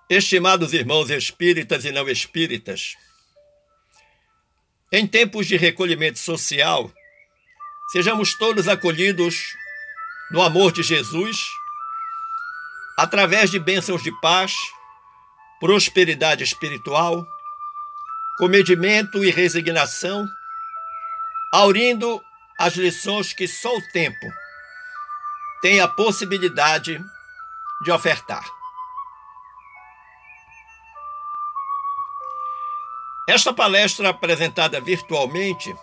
Estimados irmãos espíritas e não espíritas, em tempos de recolhimento social, sejamos todos acolhidos no amor de Jesus, através de bênçãos de paz, prosperidade espiritual, comedimento e resignação, aurindo as lições que só o tempo tem a possibilidade de ofertar. Esta palestra apresentada virtualmente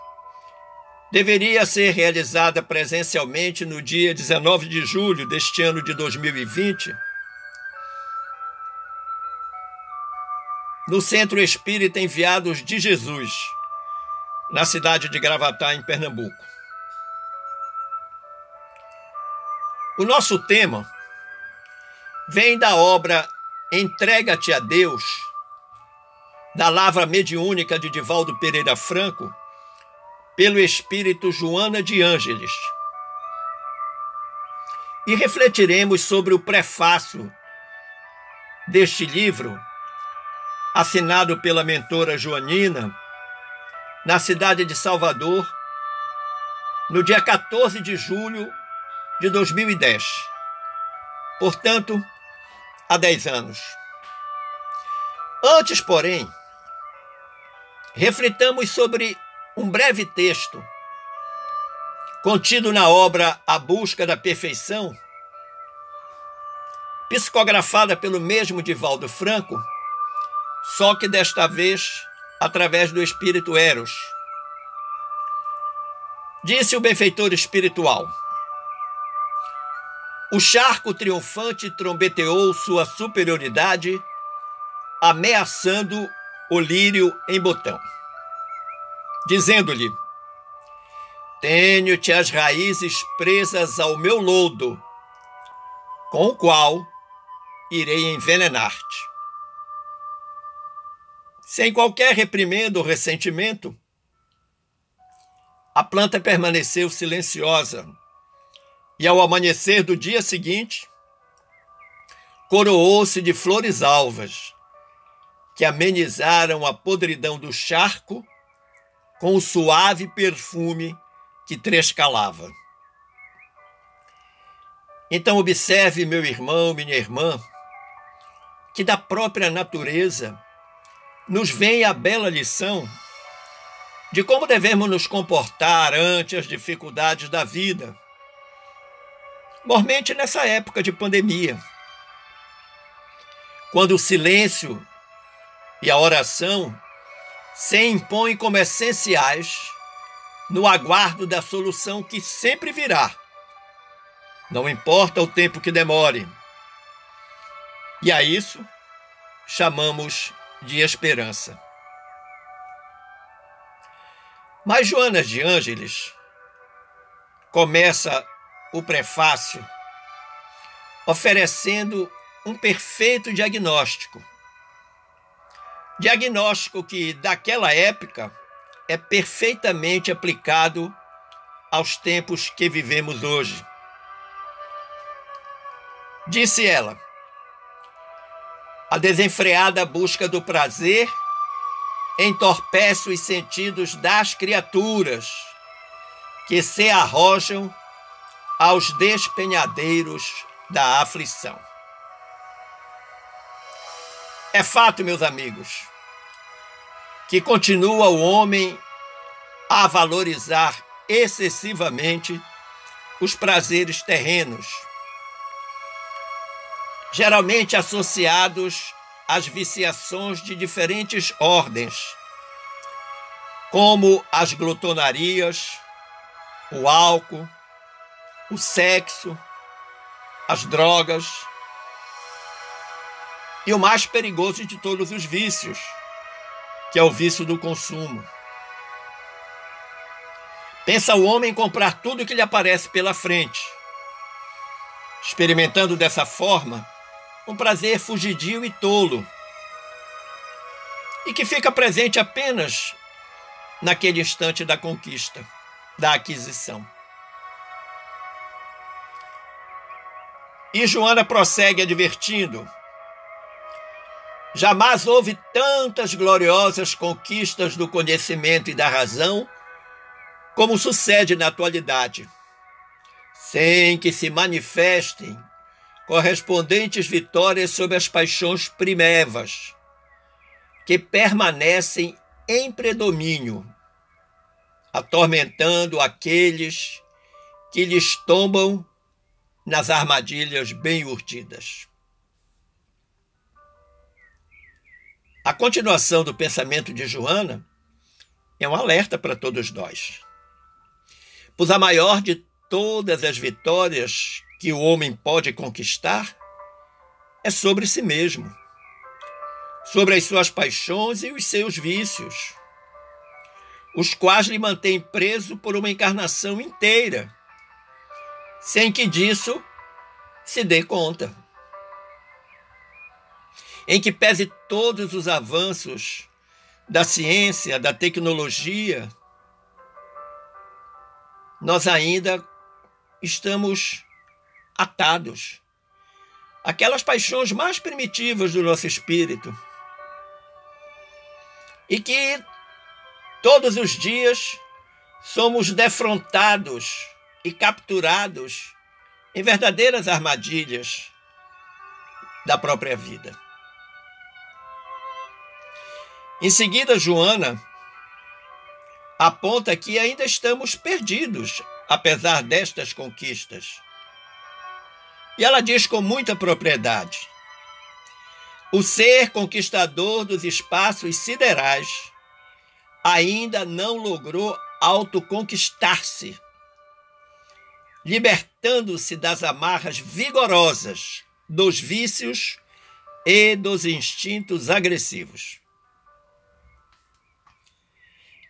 deveria ser realizada presencialmente no dia 19 de julho deste ano de 2020, no Centro Espírita Enviados de Jesus, na cidade de Gravatá, em Pernambuco. O nosso tema vem da obra Entrega-te a Deus, da Lavra Mediúnica de Divaldo Pereira Franco, pelo espírito Joana de Ângeles. E refletiremos sobre o prefácio deste livro, assinado pela mentora Joanina, na cidade de Salvador, no dia 14 de julho de 2010. Portanto, há 10 anos. Antes, porém, reflitamos sobre um breve texto contido na obra A Busca da Perfeição, psicografada pelo mesmo Divaldo Franco, só que desta vez através do espírito Eros. Disse o benfeitor espiritual: o charco triunfante trombeteou sua superioridade, ameaçando o lírio em botão, dizendo-lhe: tenho-te as raízes presas ao meu lodo, com o qual irei envenenar-te. Sem qualquer reprimenda ou ressentimento, a planta permaneceu silenciosa e, ao amanhecer do dia seguinte, coroou-se de flores alvas que amenizaram a podridão do charco com o suave perfume que trescalava. Então observe, meu irmão, minha irmã, que da própria natureza nos vem a bela lição de como devemos nos comportar ante as dificuldades da vida, mormente nessa época de pandemia, quando o silêncio e a oração se impõem como essenciais no aguardo da solução que sempre virá, não importa o tempo que demore. E a isso chamamos de esperança. Mas Joana de Ângeles começa o prefácio oferecendo um perfeito diagnóstico. Diagnóstico que, daquela época, é perfeitamente aplicado aos tempos que vivemos hoje. Disse ela: a desenfreada busca do prazer entorpece os sentidos das criaturas que se arrojam aos despenhadeiros da aflição. É fato, meus amigos, que continua o homem a valorizar excessivamente os prazeres terrenos, geralmente associados às viciações de diferentes ordens, como as glutonarias, o álcool, o sexo, as drogas e o mais perigoso de todos os vícios, que é o vício do consumo. Pensa o homem em comprar tudo que lhe aparece pela frente, experimentando dessa forma um prazer fugidio e tolo, e que fica presente apenas naquele instante da conquista, da aquisição. E Joana prossegue advertindo: Jamais houve tantas gloriosas conquistas do conhecimento e da razão como sucede na atualidade, sem que se manifestem correspondentes vitórias sobre as paixões primevas, que permanecem em predomínio, atormentando aqueles que lhes tombam nas armadilhas bem urdidas. A continuação do pensamento de Joana é um alerta para todos nós. Pois a maior de todas as vitórias que o homem pode conquistar é sobre si mesmo, sobre as suas paixões e os seus vícios, os quais lhe mantêm preso por uma encarnação inteira, sem que disso se dê conta. Em que pese todos os avanços da ciência, da tecnologia, nós ainda estamos atados àquelas paixões mais primitivas do nosso espírito e que todos os dias somos defrontados e capturados em verdadeiras armadilhas da própria vida. Em seguida, Joana aponta que ainda estamos perdidos, apesar destas conquistas. E ela diz com muita propriedade: o ser conquistador dos espaços siderais ainda não logrou autoconquistar-se, libertando-se das amarras vigorosas dos vícios e dos instintos agressivos.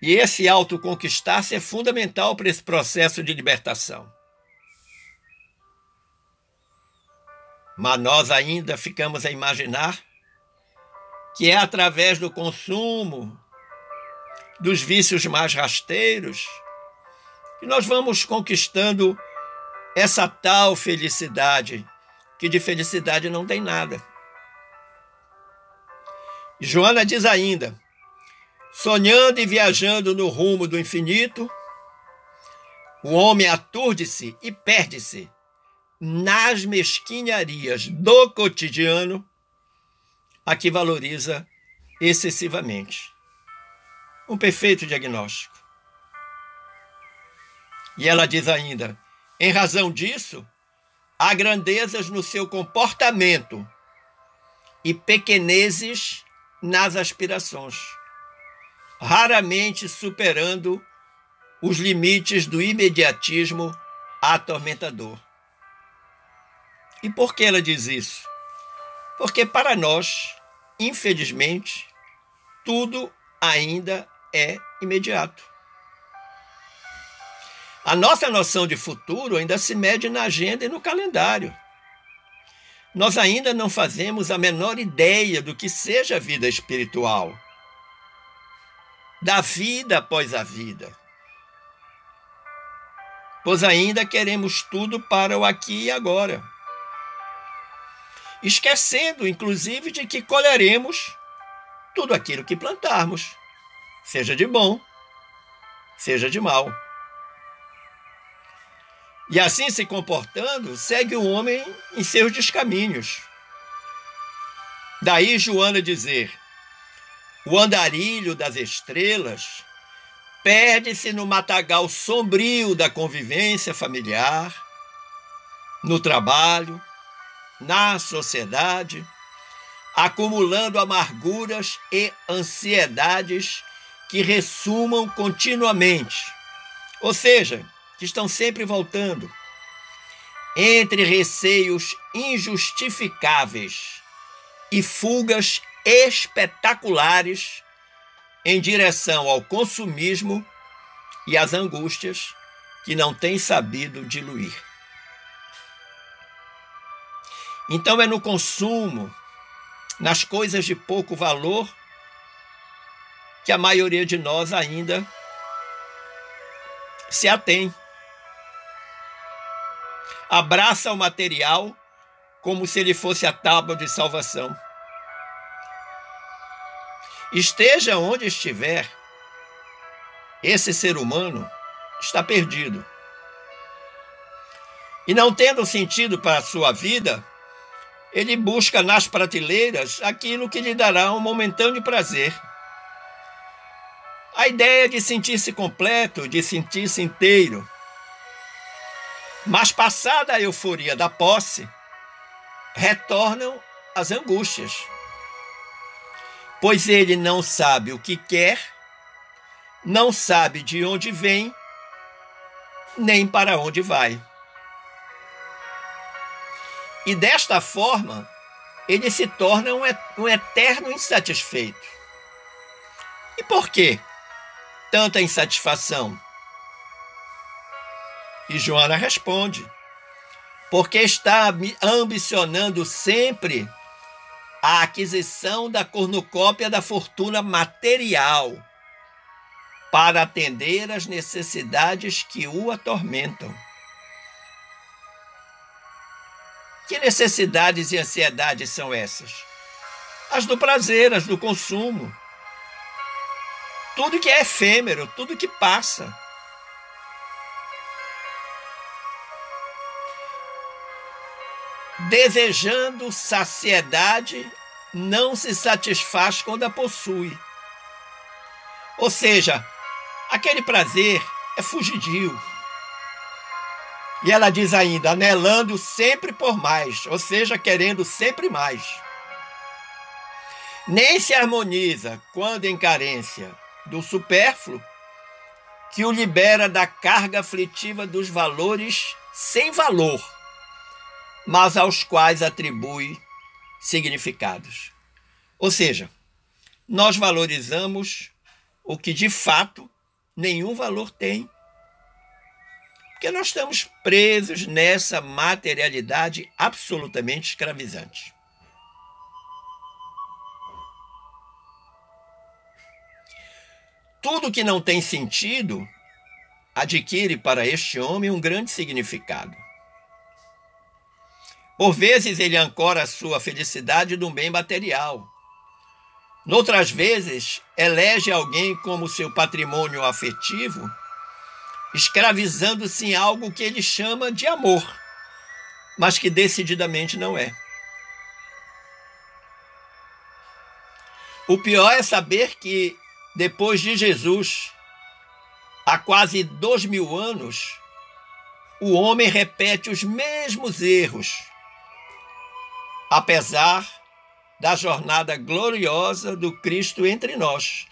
E esse autoconquistar-se é fundamental para esse processo de libertação. Mas nós ainda ficamos a imaginar que é através do consumo dos vícios mais rasteiros que nós vamos conquistando essa tal felicidade, que de felicidade não tem nada. E Joana diz ainda: sonhando e viajando no rumo do infinito, o homem aturde-se e perde-se nas mesquinharias do cotidiano, a que valoriza excessivamente. Um perfeito diagnóstico. E ela diz ainda: em razão disso, há grandezas no seu comportamento e pequenezes nas aspirações, raramente superando os limites do imediatismo atormentador. E por que ela diz isso? Porque para nós, infelizmente, tudo ainda é imediato. A nossa noção de futuro ainda se mede na agenda e no calendário. Nós ainda não fazemos a menor ideia do que seja a vida espiritual, da vida após a vida, pois ainda queremos tudo para o aqui e agora, esquecendo, inclusive, de que colheremos tudo aquilo que plantarmos, seja de bom, seja de mal. E assim se comportando, segue o homem em seus descaminhos. Daí Joana dizer: o andarilho das estrelas perde-se no matagal sombrio da convivência familiar, no trabalho, na sociedade, acumulando amarguras e ansiedades que ressumam continuamente, ou seja, que estão sempre voltando, entre receios injustificáveis e fugas espetaculares em direção ao consumismo e às angústias que não têm sabido diluir. Então é no consumo, nas coisas de pouco valor, que a maioria de nós ainda se atém. Abraça o material como se ele fosse a tábua de salvação. Esteja onde estiver, esse ser humano está perdido. E não tendo sentido para a sua vida, ele busca nas prateleiras aquilo que lhe dará um momentâneo prazer. A ideia de sentir-se completo, de sentir-se inteiro. Mas passada a euforia da posse, retornam as angústias. Pois ele não sabe o que quer, não sabe de onde vem, nem para onde vai. E desta forma, ele se torna um eterno insatisfeito. E por quê tanta insatisfação? E Joana responde: porque está ambicionando sempre a aquisição da cornucópia da fortuna material para atender às necessidades que o atormentam. Que necessidades e ansiedades são essas? As do prazer, as do consumo. Tudo que é efêmero, tudo que passa. Desejando saciedade, não se satisfaz quando a possui. Ou seja, aquele prazer é fugidio. E ela diz ainda, anelando sempre por mais, ou seja, querendo sempre mais. Nem se harmoniza quando em carência do supérfluo, que o libera da carga aflitiva dos valores sem valor, mas aos quais atribui significados. Ou seja, nós valorizamos o que de fato nenhum valor tem. Porque nós estamos presos nessa materialidade absolutamente escravizante. Tudo que não tem sentido adquire para este homem um grande significado. Por vezes ele ancora a sua felicidade num bem material. Noutras vezes, elege alguém como seu patrimônio afetivo, escravizando-se em algo que ele chama de amor, mas que decididamente não é. O pior é saber que, depois de Jesus, há quase 2000 anos, o homem repete os mesmos erros, apesar da jornada gloriosa do Cristo entre nós,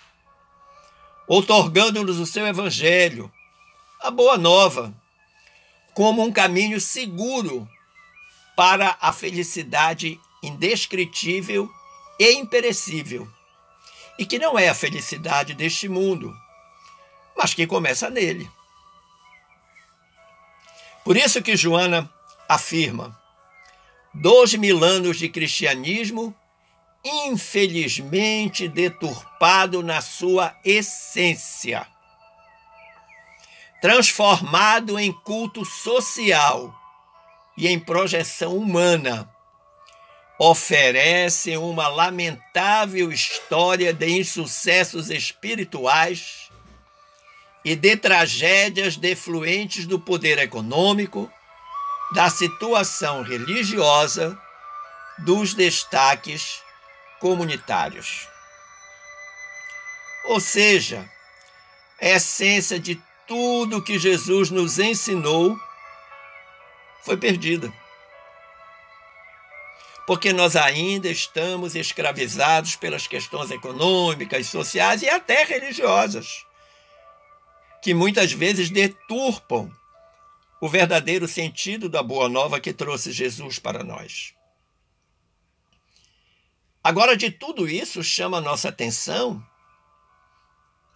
outorgando-nos o seu evangelho, a boa nova, como um caminho seguro para a felicidade indescritível e imperecível, e que não é a felicidade deste mundo, mas que começa nele. Por isso que Joana afirma: 2000 anos de cristianismo, infelizmente deturpado na sua essência, transformado em culto social e em projeção humana, oferece uma lamentável história de insucessos espirituais e de tragédias defluentes do poder econômico, da situação religiosa, dos destaques comunitários. Ou seja, a essência de tudo que Jesus nos ensinou foi perdida. Porque nós ainda estamos escravizados pelas questões econômicas, sociais e até religiosas, que muitas vezes deturpam o verdadeiro sentido da boa nova que trouxe Jesus para nós. Agora, de tudo isso, chama a nossa atenção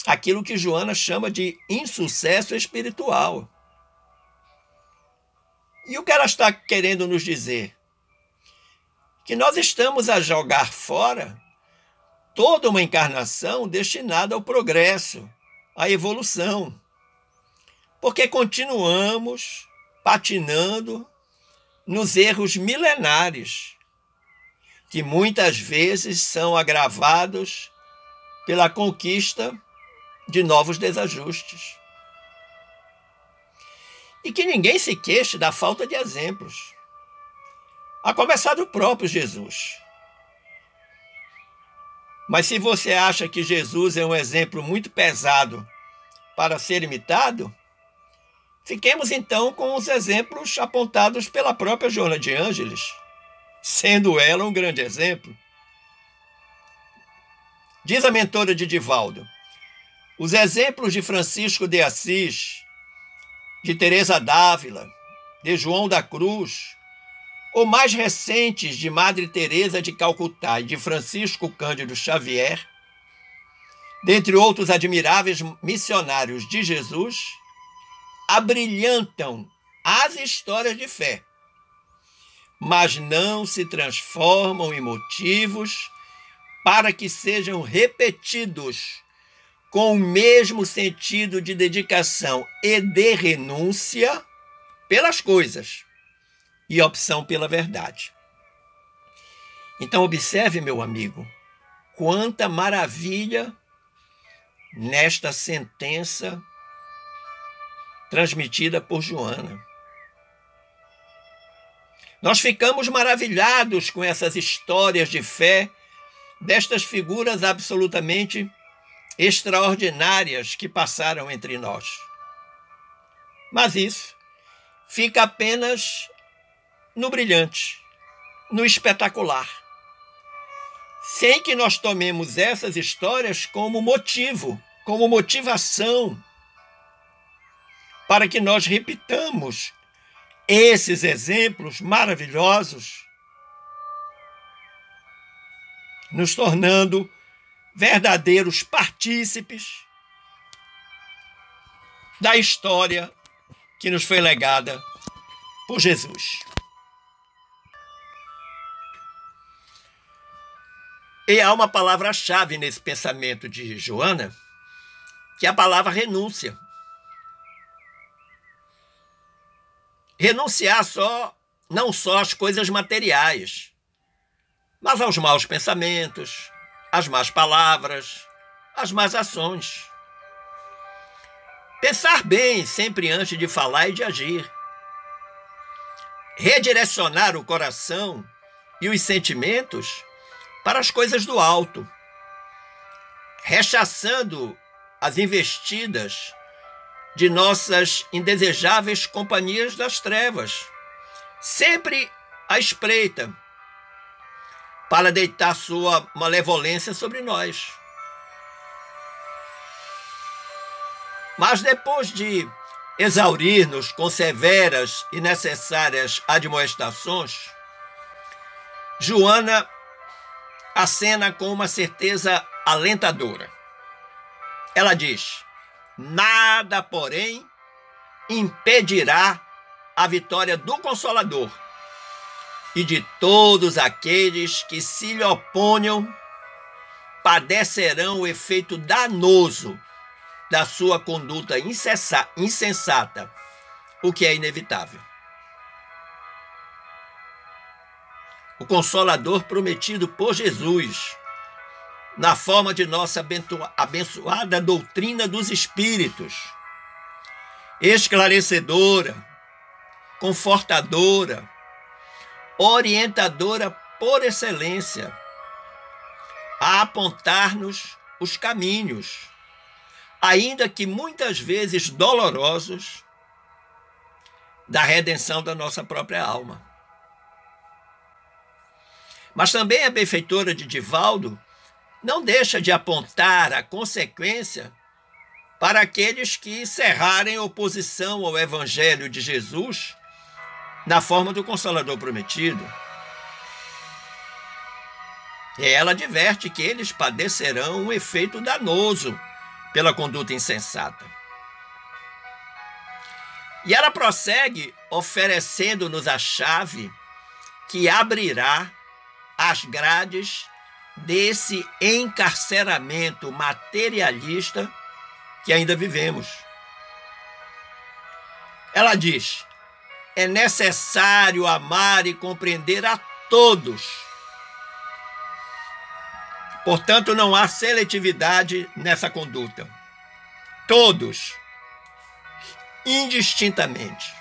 aquilo que Joana chama de insucesso espiritual. E o que ela está querendo nos dizer? Que nós estamos a jogar fora toda uma encarnação destinada ao progresso, à evolução, porque continuamos patinando nos erros milenares, que muitas vezes são agravados pela conquista de novos desajustes. E que ninguém se queixe da falta de exemplos, a começar do próprio Jesus. Mas se você acha que Jesus é um exemplo muito pesado para ser imitado, fiquemos então com os exemplos apontados pela própria Joana de Ângeles, sendo ela um grande exemplo. Diz a mentora de Divaldo: os exemplos de Francisco de Assis, de Teresa d'Ávila, de João da Cruz, ou mais recentes de Madre Teresa de Calcutá e de Francisco Cândido Xavier, dentre outros admiráveis missionários de Jesus, abrilhantam as histórias de fé, mas não se transformam em motivos para que sejam repetidos com o mesmo sentido de dedicação e de renúncia pelas coisas e opção pela verdade. Então observe, meu amigo, quanta maravilha nesta sentença transmitida por Joana. Nós ficamos maravilhados com essas histórias de fé destas figuras absolutamente extraordinárias que passaram entre nós. Mas isso fica apenas no brilhante, no espetacular, sem que nós tomemos essas histórias como motivo, como motivação para que nós repitamos esses exemplos maravilhosos, nos tornando verdadeiros partícipes da história que nos foi legada por Jesus. E há uma palavra-chave nesse pensamento de Joana, que é a palavra renúncia. Renunciar não só às coisas materiais, mas aos maus pensamentos, às más palavras, às más ações. Pensar bem sempre antes de falar e de agir. Redirecionar o coração e os sentimentos para as coisas do alto, rechaçando as investidas de nossas indesejáveis companhias das trevas, sempre à espreita, para deitar sua malevolência sobre nós. Mas depois de exaurir-nos com severas e necessárias admoestações, Joana acena com uma certeza alentadora. Ela diz: nada, porém, impedirá a vitória do Consolador e de todos aqueles que se lhe oponham padecerão o efeito danoso da sua conduta insensata, o que é inevitável. O Consolador prometido por Jesus, na forma de nossa abençoada doutrina dos Espíritos, esclarecedora, confortadora, orientadora por excelência, a apontar-nos os caminhos, ainda que muitas vezes dolorosos, da redenção da nossa própria alma. Mas também a benfeitora de Divaldo não deixa de apontar a consequência para aqueles que cerrarem oposição ao Evangelho de Jesus na forma do Consolador prometido. E ela adverte que eles padecerão um efeito danoso pela conduta insensata. E ela prossegue oferecendo-nos a chave que abrirá as grades desse encarceramento materialista que ainda vivemos. Ela diz: é necessário amar e compreender a todos, Portanto, não há seletividade nessa conduta. Todos, indistintamente,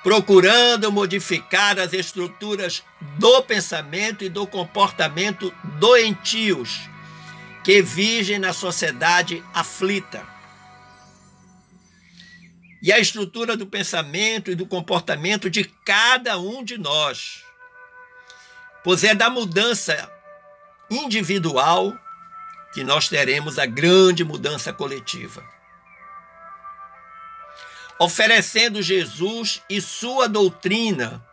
procurando modificar as estruturas do pensamento e do comportamento doentios que vigem na sociedade aflita. E a estrutura do pensamento e do comportamento de cada um de nós, pois é da mudança individual que nós teremos a grande mudança coletiva. Oferecendo Jesus e sua doutrina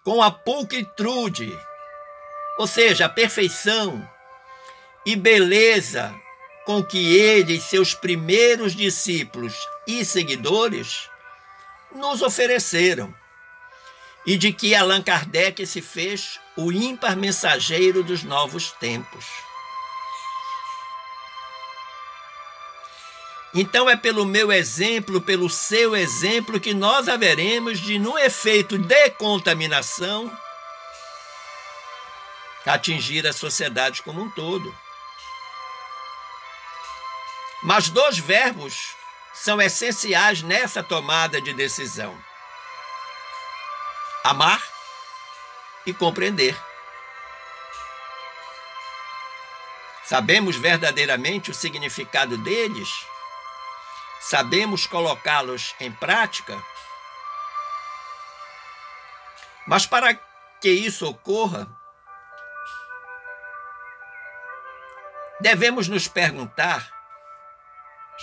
com a pulcritude, ou seja, a perfeição e beleza com que ele e seus primeiros discípulos e seguidores nos ofereceram, e de que Allan Kardec se fez o ímpar mensageiro dos novos tempos. Então é pelo meu exemplo, pelo seu exemplo, que nós haveremos de, no efeito de contaminação, atingir a sociedade como um todo. Mas dois verbos são essenciais nessa tomada de decisão: amar e compreender. Sabemos verdadeiramente o significado deles? Sabemos colocá-los em prática? Mas para que isso ocorra, devemos nos perguntar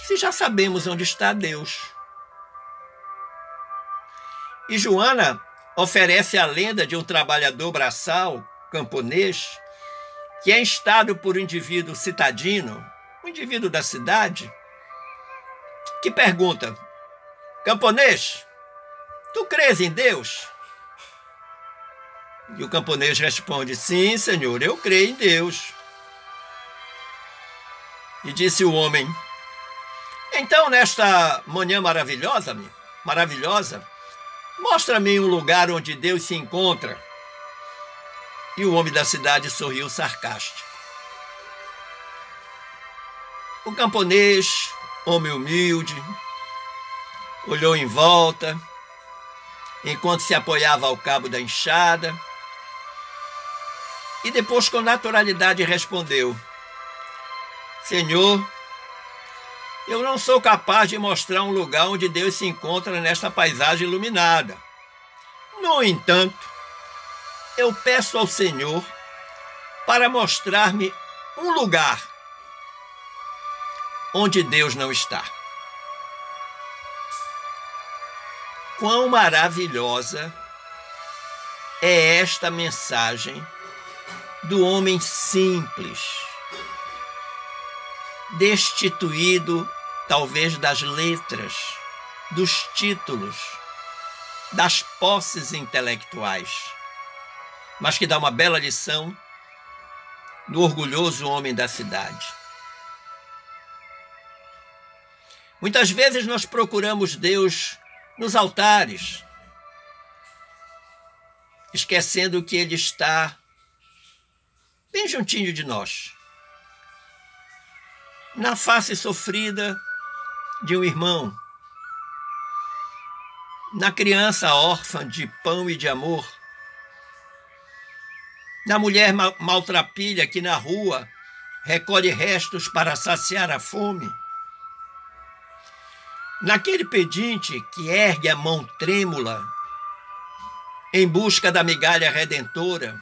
se já sabemos onde está Deus. E Joana oferece a lenda de um trabalhador braçal, camponês, que é instado por um indivíduo citadino, um indivíduo da cidade, que pergunta: camponês, tu crês em Deus? E o camponês responde: sim, senhor, eu creio em Deus. E disse o homem: então, nesta manhã maravilhosa, mostra-me um lugar onde Deus se encontra. E o homem da cidade sorriu sarcástico. O camponês, homem humilde, olhou em volta, enquanto se apoiava ao cabo da enxada, e depois com naturalidade respondeu: Senhor, eu não sou capaz de mostrar um lugar onde Deus se encontra nesta paisagem iluminada. No entanto, eu peço ao Senhor para mostrar-me um lugar onde Deus não está. Quão maravilhosa é esta mensagem do homem simples, destituído talvez das letras, dos títulos, das posses intelectuais, mas que dá uma bela lição do orgulhoso homem da cidade. Muitas vezes nós procuramos Deus nos altares, esquecendo que Ele está bem juntinho de nós, na face sofrida de um irmão, na criança órfã de pão e de amor, na mulher maltrapilha que na rua recolhe restos para saciar a fome, naquele pedinte que ergue a mão trêmula em busca da migalha redentora,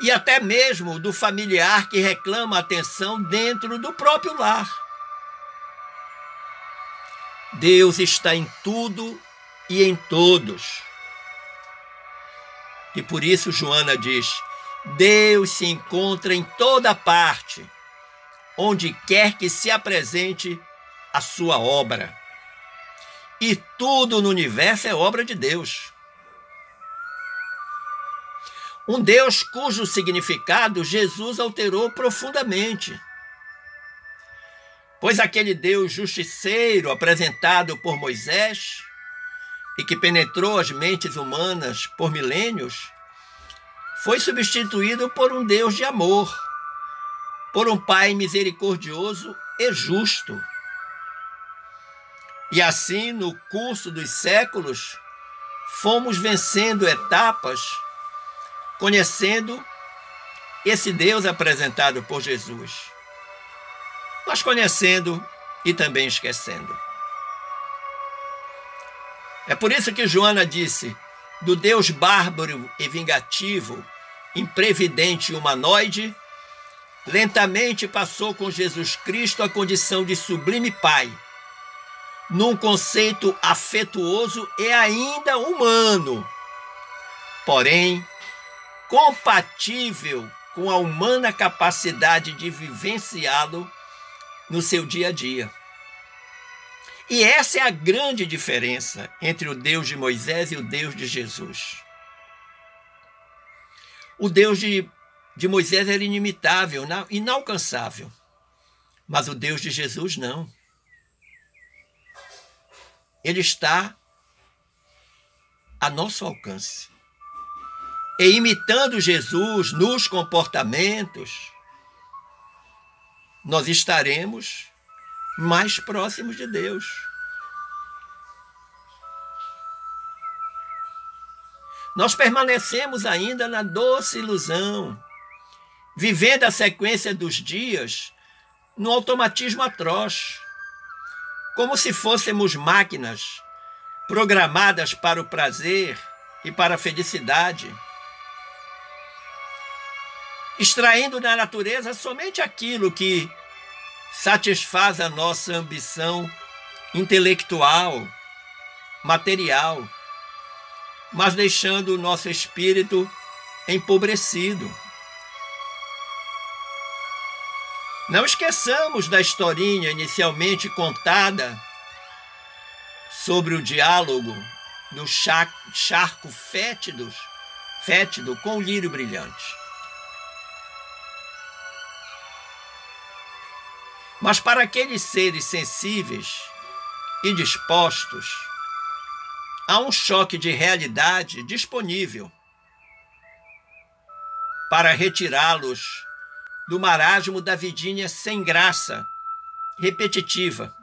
e até mesmo do familiar que reclama atenção dentro do próprio lar. Deus está em tudo e em todos. E por isso Joana diz: Deus se encontra em toda parte, onde quer que se apresente a sua obra. E tudo no universo é obra de Deus. Um Deus cujo significado Jesus alterou profundamente. Pois aquele Deus justiceiro apresentado por Moisés e que penetrou as mentes humanas por milênios, foi substituído por um Deus de amor, por um Pai misericordioso e justo. E assim, no curso dos séculos, fomos vencendo etapas, conhecendo esse Deus apresentado por Jesus, mas conhecendo e também esquecendo. É por isso que Joana disse: do Deus bárbaro e vingativo, imprevidente e humanoide, lentamente passou com Jesus Cristo a condição de sublime Pai, num conceito afetuoso e ainda humano, porém compatível com a humana capacidade de vivenciá-lo no seu dia a dia. E essa é a grande diferença entre o Deus de Moisés e o Deus de Jesus. O Deus de Moisés era inimitável, inalcançável, mas o Deus de Jesus não. Ele está a nosso alcance. E imitando Jesus nos comportamentos, nós estaremos mais próximos de Deus. Nós permanecemos ainda na doce ilusão, vivendo a sequência dos dias no automatismo atroz, como se fôssemos máquinas programadas para o prazer e para a felicidade, extraindo da natureza somente aquilo que satisfaz a nossa ambição intelectual, material, mas deixando o nosso espírito empobrecido. Não esqueçamos da historinha inicialmente contada sobre o diálogo do charco fétido com o lírio brilhante. Mas para aqueles seres sensíveis e dispostos, há um choque de realidade disponível para retirá-los do marasmo da vidinha sem graça, repetitiva,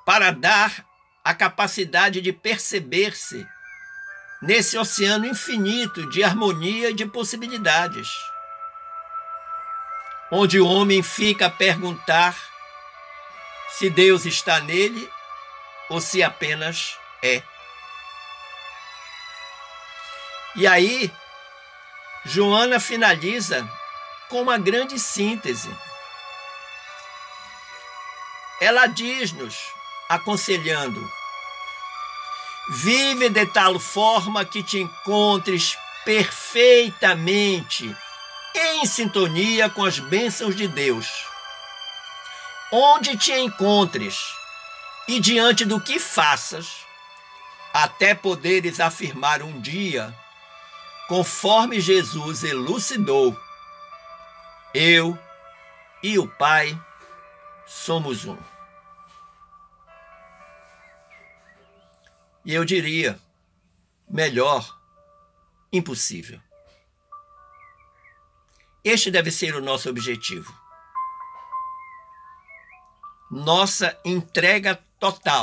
para dar a capacidade de perceber-se nesse oceano infinito de harmonia e de possibilidades, onde o homem fica a perguntar se Deus está nele ou se apenas é. E aí, Joana finaliza com uma grande síntese. Ela diz-nos, aconselhando: vive de tal forma que te encontres perfeitamente em sintonia com as bênçãos de Deus. Onde te encontres e diante do que faças, até poderes afirmar um dia, conforme Jesus elucidou: eu e o Pai somos um. E eu diria, melhor, impossível. Este deve ser o nosso objetivo. Nossa entrega total